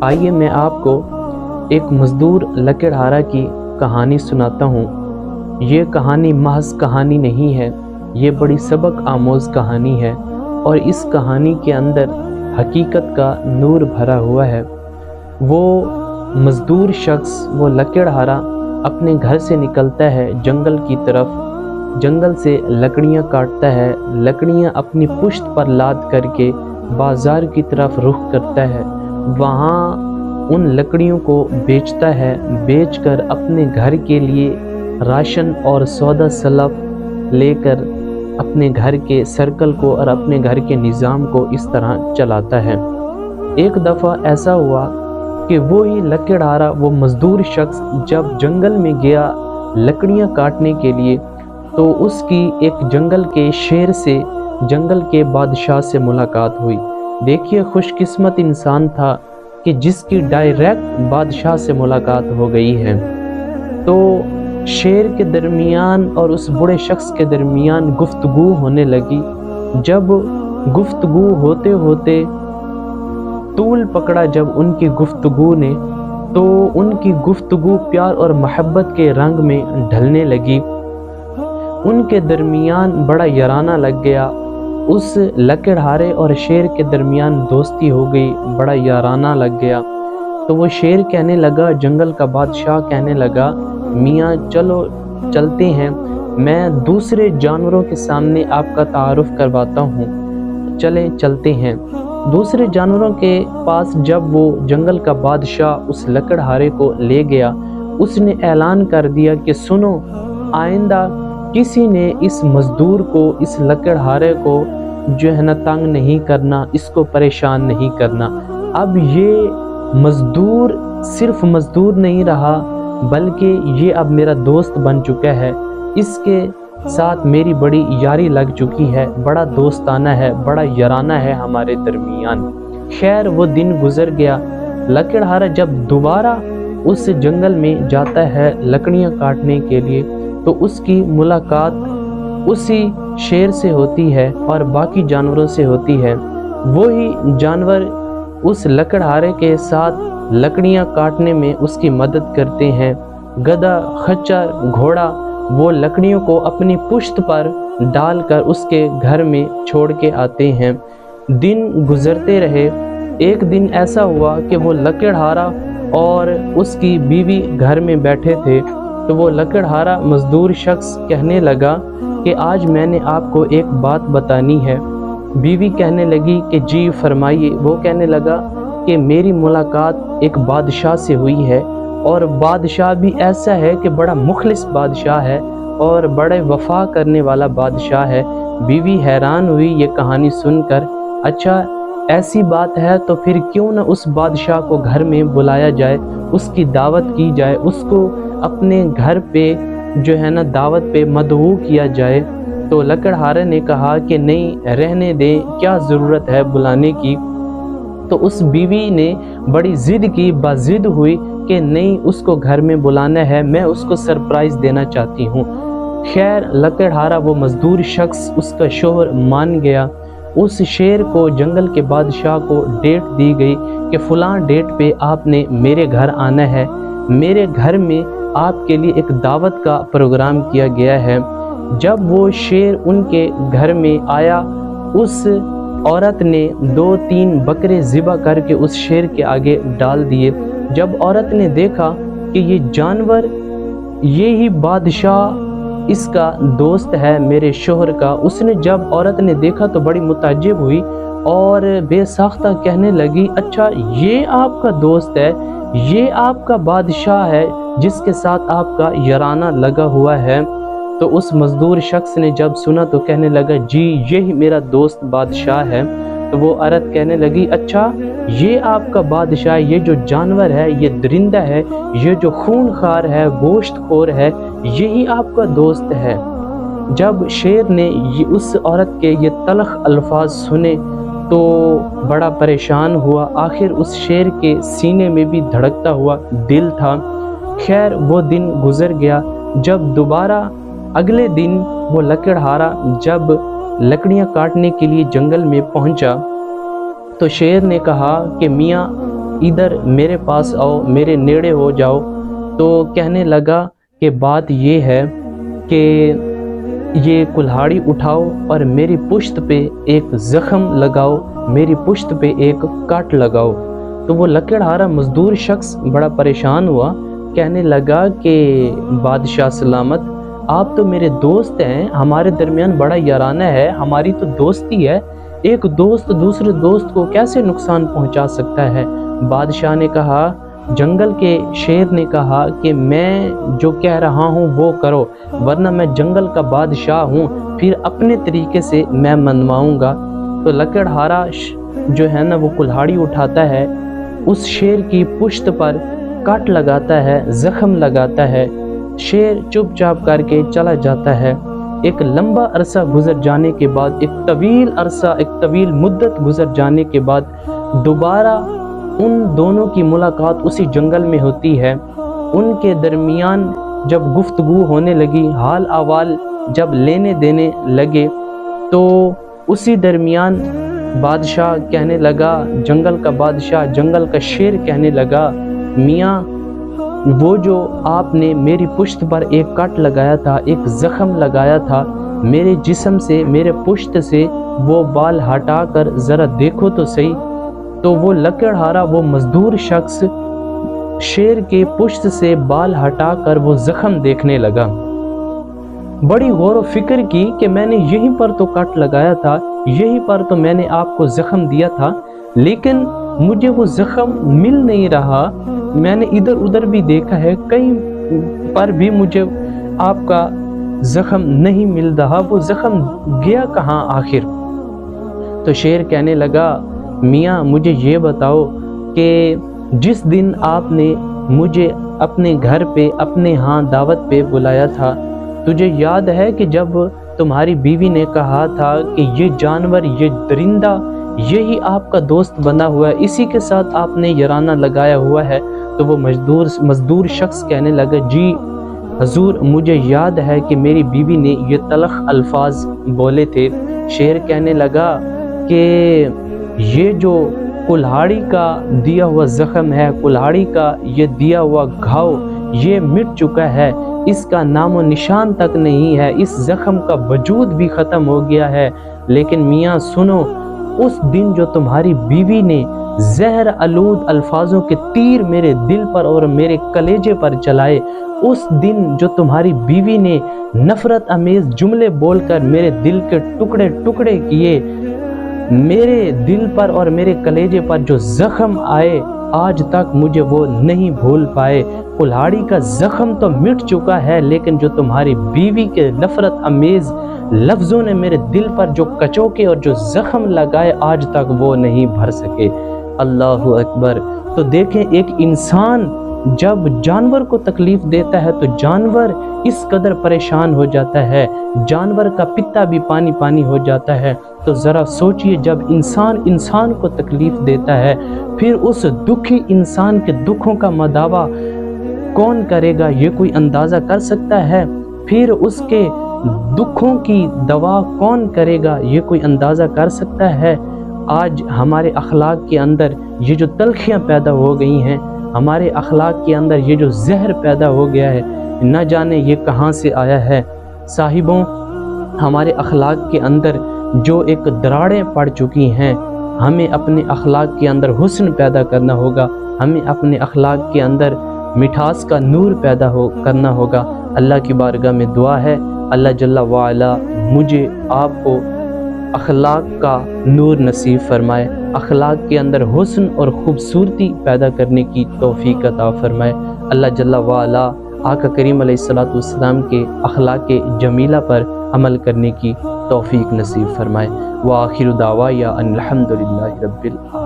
آئیے میں آپ کو ایک مزدور لکڑہارا کی کہانی سناتا ہوں۔ یہ کہانی محض کہانی نہیں ہے، یہ بڑی سبق آموز کہانی ہے، اور اس کہانی کے اندر حقیقت کا نور بھرا ہوا ہے۔ وہ مزدور شخص، وہ لکڑہارا اپنے گھر سے نکلتا ہے جنگل کی طرف، جنگل سے لکڑیاں کاٹتا ہے، لکڑیاں اپنی پشت پر لاد کر کے بازار کی طرف رخ کرتا ہے۔ وہاں ان لکڑیوں کو بیچتا ہے، بیچ کر اپنے گھر کے لیے راشن اور سودا سلف لے کر اپنے گھر کے سرکل کو اور اپنے گھر کے نظام کو اس طرح چلاتا ہے۔ ایک دفعہ ایسا ہوا کہ وہی لکڑہارا، وہ مزدور شخص جب جنگل میں گیا لکڑیاں کاٹنے کے لیے، تو اس کی ایک جنگل کے شیر سے، جنگل کے بادشاہ سے ملاقات ہوئی۔ دیکھیے خوش قسمت انسان تھا کہ جس کی ڈائریکٹ بادشاہ سے ملاقات ہو گئی ہے۔ تو شیر کے درمیان اور اس بڑے شخص کے درمیان گفتگو ہونے لگی۔ جب گفتگو ہوتے ہوتے طول پکڑا جب ان کی گفتگو نے، تو ان کی گفتگو پیار اور محبت کے رنگ میں ڈھلنے لگی۔ ان کے درمیان بڑا یارانہ لگ گیا۔ اس لکڑہارے اور شیر کے درمیان دوستی ہو گئی، بڑا یارانہ لگ گیا۔ تو وہ شیر کہنے لگا، جنگل کا بادشاہ کہنے لگا، میاں چلو چلتے ہیں، میں دوسرے جانوروں کے سامنے آپ کا تعارف کرواتا ہوں، چلیں چلتے ہیں۔ دوسرے جانوروں کے پاس جب وہ جنگل کا بادشاہ اس لکڑہارے کو لے گیا، اس نے اعلان کر دیا کہ سنو، آئندہ کسی نے اس مزدور کو، اس لکڑہارے کو جو ہے نا تنگ نہیں کرنا، اس کو پریشان نہیں کرنا۔ اب یہ مزدور صرف مزدور نہیں رہا، بلکہ یہ اب میرا دوست بن چکا ہے، اس کے ساتھ میری بڑی یاری لگ چکی ہے، بڑا دوستانہ ہے، بڑا یارانہ ہے ہمارے درمیان۔ خیر وہ دن گزر گیا۔ لکڑہارا جب دوبارہ اس جنگل میں جاتا ہے لکڑیاں کاٹنے کے لیے، تو اس کی ملاقات اسی شیر سے ہوتی ہے اور باقی جانوروں سے ہوتی ہے۔ وہی جانور اس لکڑہارے کے ساتھ لکڑیاں کاٹنے میں اس کی مدد کرتے ہیں۔ گدھا، خچر، گھوڑا وہ لکڑیوں کو اپنی پشت پر ڈال کر اس کے گھر میں چھوڑ کے آتے ہیں۔ دن گزرتے رہے۔ ایک دن ایسا ہوا کہ وہ لکڑہارا اور اس کی بیوی گھر میں بیٹھے تھے، تو وہ لکڑہارا مزدور شخص کہنے لگا کہ آج میں نے آپ کو ایک بات بتانی ہے۔ بیوی کہنے لگی کہ جی فرمائیے۔ وہ کہنے لگا کہ میری ملاقات ایک بادشاہ سے ہوئی ہے، اور بادشاہ بھی ایسا ہے کہ بڑا مخلص بادشاہ ہے اور بڑے وفا کرنے والا بادشاہ ہے۔ بیوی حیران ہوئی یہ کہانی سن کر۔ اچھا ایسی بات ہے تو پھر کیوں نہ اس بادشاہ کو گھر میں بلایا جائے، اس کی دعوت کی جائے، اس کو اپنے گھر پہ جو ہے نا دعوت پہ مدعو کیا جائے۔ تو لکڑہارے نے کہا کہ نہیں، رہنے دیں، کیا ضرورت ہے بلانے کی۔ تو اس بیوی نے بڑی ضد کی، بضد ہوئی کہ نہیں، اس کو گھر میں بلانا ہے، میں اس کو سرپرائز دینا چاہتی ہوں۔ خیر لکڑہارا وہ مزدور شخص، اس کا شوہر مان گیا۔ اس شیر کو، جنگل کے بادشاہ کو ڈیٹ دی گئی کہ فلاں ڈیٹ پہ آپ نے میرے گھر آنا ہے، میرے گھر میں آپ کے لیے ایک دعوت کا پروگرام کیا گیا ہے۔ جب وہ شیر ان کے گھر میں آیا، اس عورت نے 2-3 بکرے ذبح کر کے اس شیر کے آگے ڈال دیے۔ جب عورت نے دیکھا کہ یہ جانور، یہی بادشاہ اس کا دوست ہے میرے شوہر کا، اس نے جب عورت نے دیکھا تو بڑی متعجب ہوئی اور بے ساختہ کہنے لگی، اچھا یہ آپ کا دوست ہے، یہ آپ کا بادشاہ ہے جس کے ساتھ آپ کا یارانہ لگا ہوا ہے۔ تو اس مزدور شخص نے جب سنا تو کہنے لگا، جی یہی میرا دوست بادشاہ ہے۔ تو وہ عورت کہنے لگی، اچھا یہ آپ کا بادشاہ، یہ جو جانور ہے، یہ درندہ ہے، یہ جو خون خار ہے، گوشت خور ہے، یہی آپ کا دوست ہے۔ جب شیر نے اس عورت کے یہ تلخ الفاظ سنے تو بڑا پریشان ہوا۔ آخر اس شیر کے سینے میں بھی دھڑکتا ہوا دل تھا۔ خیر وہ دن گزر گیا۔ جب دوبارہ اگلے دن وہ لکڑہارا جب लकड़ियाँ काटने के लिए जंगल में पहुंचा तो शेर ने कहा कि मियाँ इधर मेरे पास आओ, मेरे नेड़े हो जाओ। तो कहने लगा कि बात ये है कि ये कुल्हाड़ी उठाओ और मेरी पुश्त पे एक ज़ख़म लगाओ, मेरी पुश्त पे एक काट लगाओ। तो वो लकड़हारा मज़दूर शख्स बड़ा परेशान हुआ, कहने लगा कि बादशाह सलामत, आप तो मेरे दोस्त हैं, हमारे दरमियान बड़ा याराना है, हमारी तो दोस्ती है, एक दोस्त दूसरे दोस्त को कैसे नुकसान पहुंचा सकता है। बादशाह ने कहा, जंगल के शेर ने कहा कि मैं जो कह रहा हूँ वो करो, वरना मैं जंगल का बादशाह हूँ, फिर अपने तरीके से मैं मनवाऊँगा। तो लकड़हारा जो है ना वो कुल्हाड़ी उठाता है, उस शेर की पुश्त पर काट लगाता है, ज़ख़म लगाता है। शेर चुपचाप करके चला जाता है। एक लंबा अरसा गुजर जाने के बाद, एक तवील मुद्दत गुजर जाने के बाद दोबारा उन दोनों की मुलाकात उसी जंगल में होती है। उनके दरमियान जब गुफ्तगू होने लगी, हाल अहवाल जब लेने देने लगे, तो उसी दरमियान बादशाह कहने लगा, जंगल का बादशाह, जंगल का शेर कहने लगा, मियाँ वो जो आपने मेरी पुश्त पर एक काट लगाया था, एक ज़ख़म लगाया था, मेरे जिस्म से, मेरे पुश्त से वो बाल हटा कर ज़रा देखो तो सही। तो वो लकड़हारा, वो मज़दूर शख्स शेर के पुश्त से बाल हटाकर वो ज़ख़म देखने लगा। बड़ी गौर व फिक्र की कि मैंने यहीं पर तो काट लगाया था, यहीं पर तो मैंने आपको ज़ख़म दिया था, लेकिन मुझे वो ज़ख़म मिल नहीं रहा। मैंने इधर उधर भी देखा है, कहीं पर भी मुझे आपका ज़ख़म नहीं मिल रहा, वो ज़ख़म गया कहाँ आखिर। तो शेर कहने लगा, मियाँ मुझे ये बताओ कि जिस दिन आपने मुझे अपने घर पे, अपने यहाँ दावत पे बुलाया था, तुझे याद है कि जब तुम्हारी बीवी ने कहा था कि ये जानवर, ये दरिंदा, यही आपका दोस्त बना हुआ है, इसी के साथ आपने याराना लगाया हुआ है। तो वो मज़दूर शख्स कहने लगा, जी हजूर मुझे याद है कि मेरी बीवी ने ये तलख अल्फाज बोले थे। शेर कहने लगा कि ये जो कुल्हाड़ी का दिया हुआ ज़ख़म है, कुल्हाड़ी का ये दिया हुआ घाव, ये मिट चुका है, इसका नामो निशान तक नहीं है, इस ज़ख़म का वजूद भी ख़त्म हो गया है। लेकिन मियाँ सुनो, उस दिन जो तुम्हारी बीवी ने जहर आलूद अल्फाजों के तीर मेरे दिल पर और मेरे कलेजे पर चलाए, उस दिन जो तुम्हारी बीवी ने नफ़रत अमेज़ जुमले बोलकर मेरे दिल के टुकड़े टुकड़े किए, मेरे दिल पर और मेरे कलेजे पर जो ज़ख़म आए, आज तक मुझे वो नहीं भूल पाए। कुल्हाड़ी का ज़ख़म तो मिट चुका है, लेकिन जो तुम्हारी बीवी के नफ़रत अमेज़ लफ्ज़ों ने मेरे दिल पर जो कचोके और जो ज़ख़म लगाए, आज तक वो नहीं भर सके। अल्लाहु अकबर। तो देखें, एक इंसान जब जानवर को तकलीफ़ देता है तो जानवर इस कदर परेशान हो जाता है, जानवर का पित्ता भी पानी पानी हो जाता है। तो ज़रा सोचिए, जब इंसान को तकलीफ़ देता है, फिर उस दुखी इंसान के दुखों का मदावा कौन करेगा, ये कोई अंदाज़ा कर सकता है? फिर उसके दुखों की दवा कौन करेगा, ये कोई अंदाज़ा कर सकता है? आज हमारे अखलाक के अंदर ये जो तलखियाँ पैदा हो गई हैं, हमारे अखलाक के अंदर ये जो जहर पैदा हो गया है, न जाने ये कहाँ से आया है। साहिबों, हमारे अखलाक के अंदर जो एक दरारें पड़ चुकी हैं, हमें अपने अखलाक के अंदर हुस्न पैदा करना होगा, हमें अपने अखलाक के अंदर मिठास का नूर पैदा करना होगा। अल्लाह की बारगाह में दुआ है, अल्लाह जल्ला वाला मुझे आपको अखलाक का नूर नसीब फरमाए, अखलाक के अंदर हुस्न और ख़ूबसूरती पैदा करने की तौफ़ीक अता फरमाए। अल्लाह जल्ला वाला आका करीम अलैहिस्सलातु वस्सलाम के अखलाक जमीला पर अमल करने की तौफ़ीक नसीब फरमाए। व आखिरु दावा या अनिल हम्दुलिल्लाहि रब्बिल आलमीन।